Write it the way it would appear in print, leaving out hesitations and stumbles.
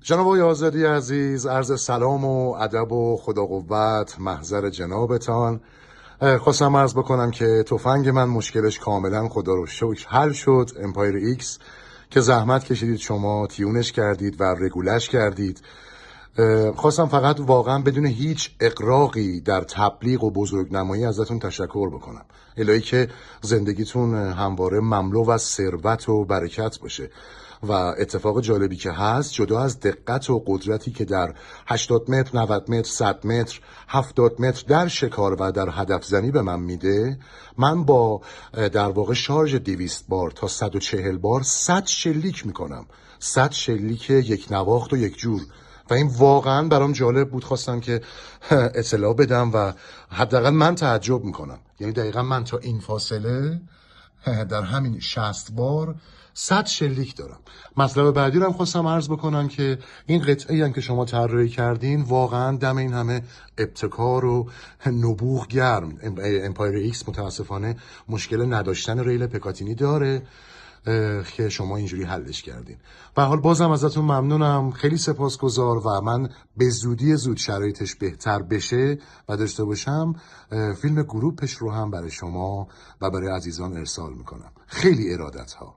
جناب آقای آزادی عزیز، عرض سلام و ادب و خدا قوت محضر جنابتان. خواستم عرض بکنم که تفنگ من مشکلش کاملا خدا رو شکر حل شد. امپایر ایکس که زحمت کشیدید شما تیونش کردید و رگولش کردید. خواستم فقط واقعا بدون هیچ اقراقی در تبلیغ و بزرگنمایی ازتون تشکر بکنم، الهی که زندگیتون همواره مملو از ثروت و برکت باشه. و اتفاق جالبی که هست، جدا از دقت و قدرتی که در 80 متر، 90 متر، 100 متر، 70 متر در شکار و در هدف زنی به من میده، من با در واقع شارژ 200 بار تا 140 بار 100 شلیک میکنم. 100 شلیک یک نواخت و یک جور. و این واقعا برام جالب بود، خواستم که اطلاع بدم و حداقل من تعجب میکنم. یعنی دقیقا من تا این فاصله در همین 60 بار 100 شلیک دارم. مطلب بعدی رو هم خواستم عرض بکنم که این قطعه‌ای هم که شما طراحی کردین واقعا دم این همه ابتکار و نبوغ گرم. امپایر ایکس متاسفانه مشکل نداشتن ریل پکاتینی داره که شما اینجوری حلش کردین. به حال بازم ازتون ممنونم، خیلی سپاسگزار و من به زودی زود شرایطش بهتر بشه و داشته باشم فیلم گروپش رو هم برای شما و برای عزیزان ارسال میکنم. خیلی ارادت ها.